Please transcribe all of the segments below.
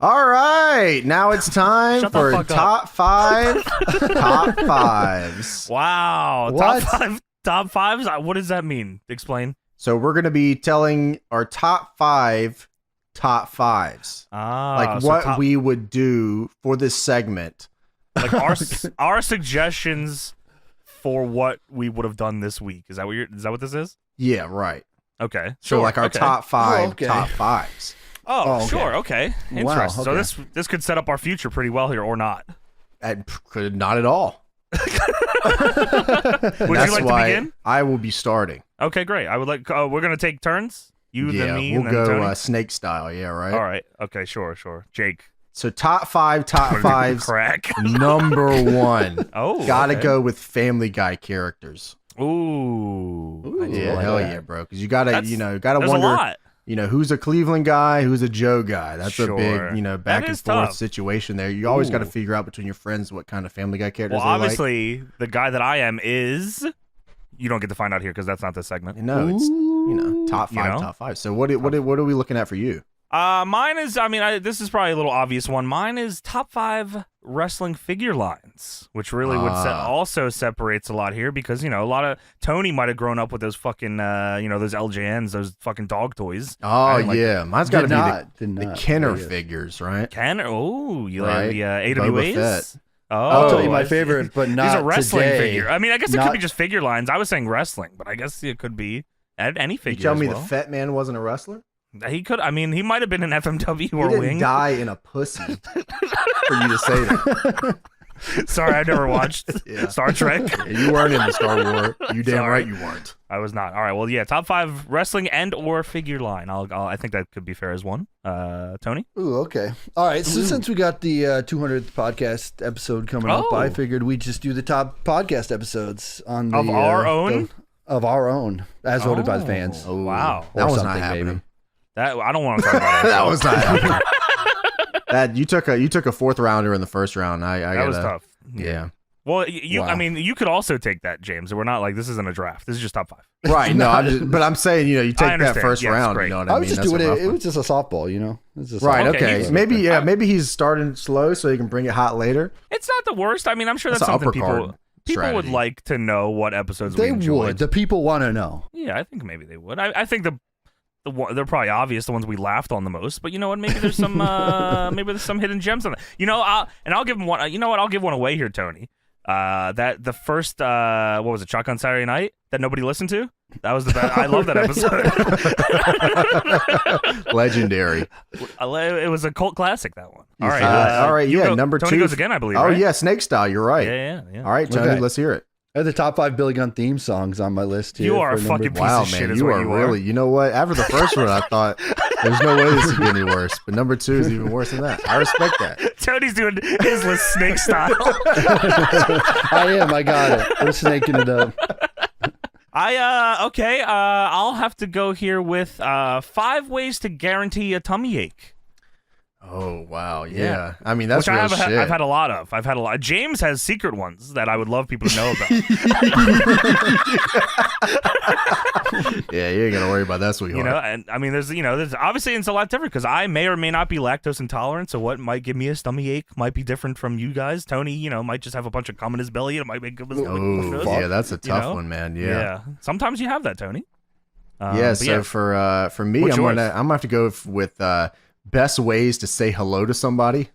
All right, now it's time for top fives. Wow, What? top fives. What does that mean? Explain. So we're gonna be telling our top fives, like so what we would do for this segment. like our suggestions for what we would have done this week. Is that what this is? Yeah, right. Okay. So like our top five, top fives. Oh, okay. sure. Okay. Interesting. okay. So this could set up our future pretty well here, or not. Not at all. Would you like to begin? I will be starting. Okay, great. I would like. We're gonna take turns. You, then me, we'll and then go Tony. snake style. Yeah, right. All right. Okay. Sure. Jake. So top fives. Crack. Number one. Oh, gotta okay. go with Family Guy characters. Ooh. Yeah, like hell that. yeah, bro. Because you gotta There's wonder. a lot. Who's a Cleveland guy, who's a Joe guy. That's Sure. a big, back That and is forth tough. situation there. You always got to Ooh. figure out between your friends what kind of Family Guy characters Well, they like. obviously, the guy that I am is. You don't get to find out here because that's not the segment. No, it's top five, top five. So what are we looking at for you? Mine is. I mean, this is probably a little obvious one. Mine is top 5 wrestling figure lines, which really would also separates a lot here because a lot of Tony might have grown up with those fucking those LJNs, those fucking dog toys. Oh yeah, mine's got to be the Kenner yeah. figures, right? Kenner. Oh, you Right. like the Boba AWAs? Fett. Oh, I'll tell you my I see. favorite, but not These are wrestling today. figure. I mean, I guess it Not- could be just figure lines. I was saying wrestling, but I guess it could be any figure. You tell as me well. the Fett Man wasn't a wrestler? He could. I mean, he might have been an FMW He or didn't wing. die in a pussy for you to say that. Sorry, I never watched Yeah. Star Trek. Yeah, you weren't in the Star Wars. You damn Sorry. right you weren't. I was not. All right. Well, yeah. Top 5 wrestling and or figure line. I think that could be fair as one. Tony. Ooh, okay. All right. So since we got the 200th podcast episode coming up, I figured we'd just do the top podcast episodes on the, Of our own? of our own, as voted by the fans. Oh, Wow. That Or was not something, happening. maybe. That I don't want to talk about it. That was not happening. That you took a fourth rounder in the first round. That was tough. Yeah. Well, you. Wow. I mean, you could also take that, James. We're not like this isn't a draft. This is just top 5. Right. No, but I'm saying, you take that understand. first Yes, round. great. You know what I I mean? was just That's doing a it. rough It one. was just a softball, It's just Right. Okay, Okay. Maybe he's starting slow so he can bring it hot later. It's not the worst. I mean, I'm sure that's That's an something upper people card would strategy. like to know what episodes They we enjoyed. would. The people want to know. Yeah, I think maybe they would. I think they're probably obvious, the ones we laughed on the most. But you know what? Maybe there's some maybe there's some hidden gems on that. I'll give them one. You know what? I'll give one away here, Tony. That the first what was it? Shotgun Saturday Night that nobody listened to. That was the best. I love that episode. Legendary. It was a cult classic. That one. All right. All right. you Yeah. go. Number Tony 2 goes again, I believe. Oh right? yeah, snake style. You're right. Yeah. All right, Tony. Okay. Let's hear it. I had the top 5 Billy Gunn theme songs on my list here. You are a for number- fucking piece Wow, of shit. man, Is you what are you really. You know what? After the first one, I thought there's no way this could be any worse. But number 2 is even worse than that. I respect that. Tony's doing his list snake style. I am. I got it. We're snaking it up. Okay. I'll have to go here with 5 ways to guarantee a tummy ache. Oh wow, yeah. I mean that's Which real shit. I've had a lot of. James has secret ones that I would love people to know about. Yeah, you ain't gotta worry about that, sweetheart. And I mean, there's obviously it's a lot different because I may or may not be lactose intolerant. So what might give me a stomach ache might be different from you guys. Tony, might just have a bunch of cum in his belly. It might make him. Oh yeah, that's a tough one, man. Yeah. Sometimes you have that, Tony. Yeah. So for me, What's I'm yours? gonna have to go with best ways to say hello to somebody.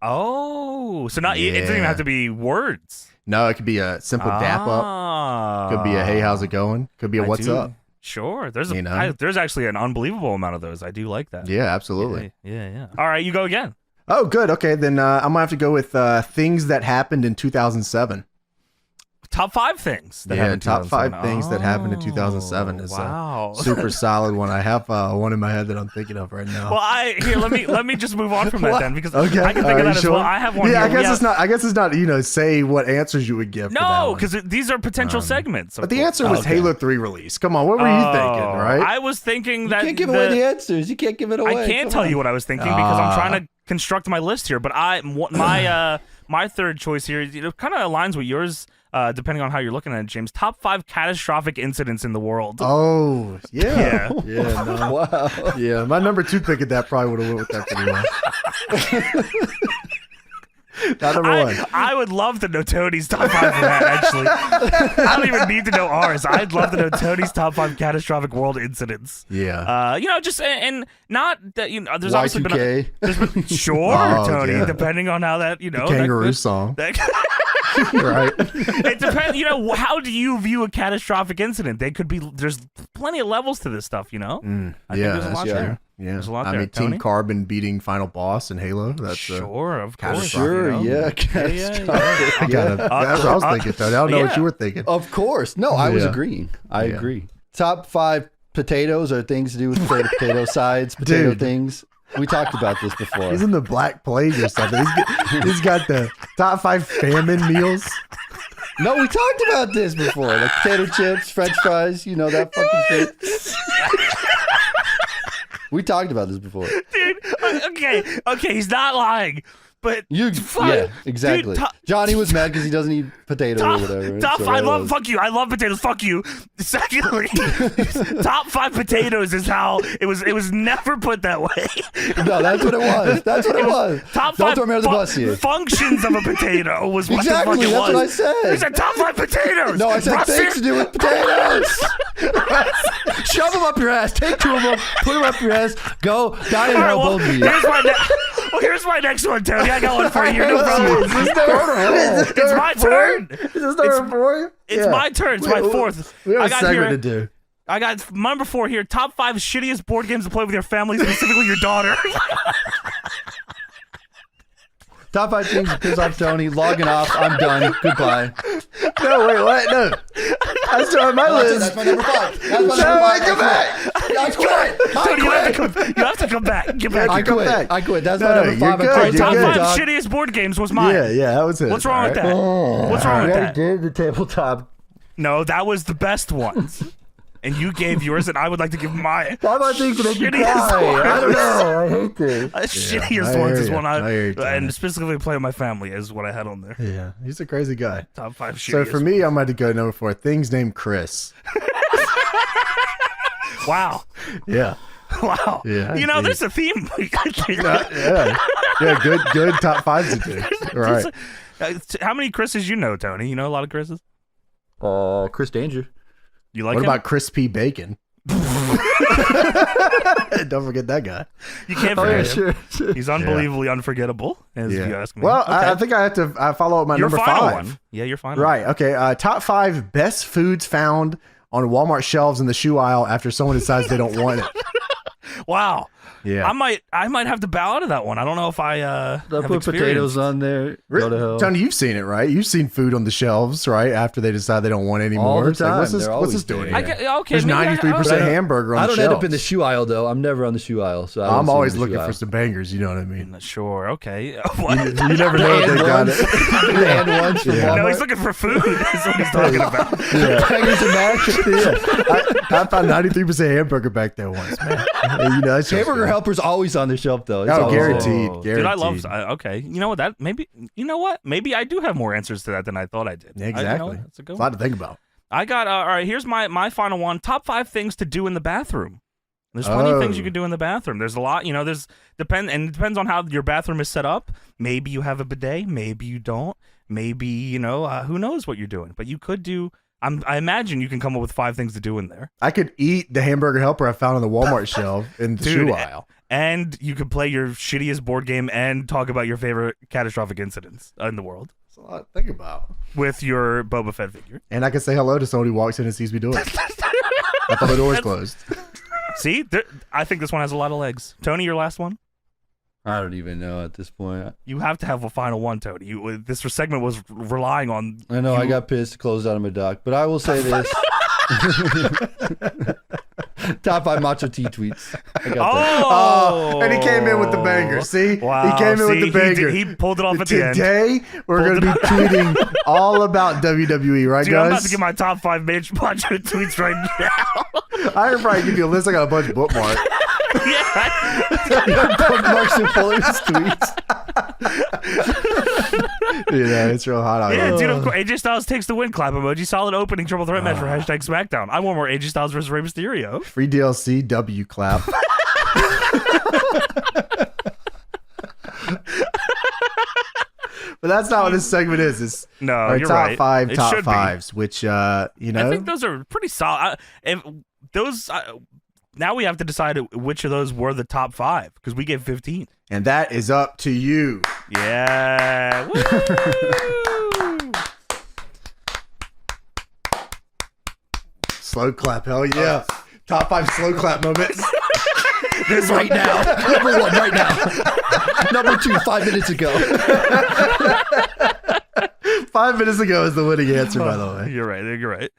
Oh, so not it doesn't even Yeah. have to be words. No, it could be a simple dap up. Could be a hey, how's it going? Could be a what's up. Sure. There's You know? there's actually an unbelievable amount of those. I do like that. Yeah, absolutely. Yeah. All right, you go again. Oh, good. Okay, then I'm gonna have to go with things that happened in 2007. Top 5 things. That happened in top 5 2007. things that happened in 2007 is wow. a super solid one. I have one in my head that I'm thinking of right now. Well, let me just move on from that then because Okay. I can think of that as well. I have one. Yeah, here. I guess it's not. Say what answers you would give. No, because these are potential segments. But the answer was Halo 3 release. Come on, what were you thinking? Right? I was thinking that You can't give away the answers. You can't give it away. I can't tell you what I was thinking because I'm trying to construct my list here. But my third choice here, kind of aligns with yours. depending on how you're looking at it, James. Top 5 catastrophic incidents in the world. Oh, yeah. Yeah. Yeah, no. Wow. Yeah, my number 2 pick at that probably would have went with that pretty well. Not number 1. I would love to know Tony's top 5 for that, actually. I don't even need to know ours. I'd love to know Tony's top 5 catastrophic world incidents. Yeah. Just, and not that, there's obviously been, sure, Oh, Tony, yeah. depending on how that, The kangaroo song. Right. It depends, how do you view a catastrophic incident? There's plenty of levels to this stuff, I think there's a lot there. Yeah. There's a lot I there. mean, Tony? Team Carbon beating Final Boss in Halo. That's Sure, of course. catastrophic. Sure, yeah. I gotta, that's what I was thinking, Tony. I don't know what you were thinking. Of course. No, I was Yeah. agreeing. I agree. Top 5 potatoes or things to do with potato sides, potato Dude. things. We talked about this before. He's in the Black Plague or something. He's got the top 5 famine meals. No, we talked about this before. Like potato chips, French fries, that fucking shit. We talked about this before. Dude, okay, he's not lying. But Exactly. Dude, Johnny was mad because he doesn't eat potato or whatever. Top So 5, that was- fuck you. I love potatoes. Fuck you. Secondly, top 5 potatoes is how it was never put that way. No, that's what it was. That's what it was. Top Don't 5 throw me under the bus here. functions of a potato was what Exactly, the fuck it that's was. what I said. You said top 5 potatoes. No, I said things to do with potatoes. Shove them up your ass. Take 2 of them. Put them up your ass. Go. Down in All right, hell, well, both of you. here's my next one, Tony. I got one for you. No problem. Is this number It's my turn. Is this number 4? It's my turn. It's my 4th. We have I a got segment here. to do. I got number 4 here. Top 5 shittiest board games to play with your family, specifically your daughter. Top 5 things to piss off Tony. Logging off. I'm done. Goodbye. No, wait, what? No. I still have my list. That's my number 5. That's my No, number 5. come back. I quit. Tony, you have to come back. Get back. I come quit. back. I quit. That's No, my number you're 5. good. I You're Top good. 5 dog. shittiest board games was mine. Yeah, that was it. What's wrong with that? What's wrong with that? did the tabletop. No, that was the best ones. And you gave yours, and I would like to give mine. Why things to make you Shittiest cry? one. I don't know. I hate this. Shittiest I ones hear is ya. one I hear you, Tony. and specifically play with my family is what I had on there. Yeah, he's a crazy guy. Top 5 shittiest. So for me, I'm going to go number 4. Things named Chris. Wow. Yeah. Wow. Yeah, there's a theme. Yeah. Yeah, good top 5 to do. Right. How many Chris's you know, Tony? You know a lot of Chris's? Chris Danger. You like What him? about Crispy Bacon? Don't forget that guy. You can't forget him. Sure. He's unbelievably unforgettable, as you ask me. Well, Okay. I think I have to follow up my your number final 5. one. Yeah, your final Right. Okay. Top 5 best foods found on Walmart shelves in the shoe aisle after someone decides they don't want it. one. Wow. Yeah. I might have to bow out of that one. I don't know if I have They'll put experienced. potatoes on there. Go to hell. Tony, you've seen it, right? You've seen food on the shelves, right? After they decide they don't want it anymore. All the It's like, time. what's this, They're what's this always doing there. here? Okay, There's maybe 93% hamburger on I the don't end up shelves. in the shoe aisle though. I'm never on the shoe aisle, so I I'm don't always see them in the looking shoe for some bangers, you know what I mean? Sure. Okay. What? You never know if they got it. aisle. And ones from Yeah. No, he's Walmart. looking for food. Is what he's talking about. Bangers and mash. I found 93% hamburger back there once, man. That's just Hamburger Helper's always on the shelf though. It's Oh, always there. guaranteed. Dude, I Guaranteed. love. Okay, you know what? Maybe I do have more answers to that than I thought I did. Exactly. That's a good It's a one. lot to think about. I got. All right, here's my final one. Top 5 things to do in the bathroom. There's plenty of things you can do in the bathroom. There's a lot. There's it depends on how your bathroom is set up. Maybe you have a bidet. Maybe you don't. Maybe who knows what you're doing. But you could do. I imagine you can come up with 5 things to do in there. I could eat the hamburger helper I found on the Walmart shelf in the Dude, shoe aisle. And you could play your shittiest board game and talk about your favorite catastrophic incidents in the world It's a lot to think about. with your Boba Fett figure. And I can say hello to someone who walks in and sees me doing it. After the door's closed. See, I think this one has a lot of legs. Tony, your last one? I don't even know at this point. You have to have a final one, Tony. This segment was relying on. I know I got pissed, closed out of my dock, but I will say this. Top 5 Macho T tweets. I got that. Oh, And he came in with the banger. See? Wow. He came in with the banger. He pulled it off at the end. Today, we're going to be tweeting all about WWE, right, Dude, guys? I'm about to get my top 5 Macho tweets right now. I can probably give you a list. I got a bunch of bookmarks. Yeah. Bookmarks are full of his tweets. It's real hot out Yeah, here. dude, of course, AJ Styles takes the win. Clap emoji. Solid opening triple threat match for #SmackDown. I want more AJ Styles versus Rey Mysterio. Free DLC, W clap. But that's not what this segment is. It's No, our you're top right. five It top should be. fives, which I think those are pretty solid. Now we have to decide which of those were the top 5 because we gave 15. and that is up to you. Yeah. Woo! Slow clap, hell yeah. Top 5 slow clap moments. This right now. Number 1 right now. Number 2, 5 minutes ago. 5 minutes ago is the winning answer, by the way. You're right. You're right.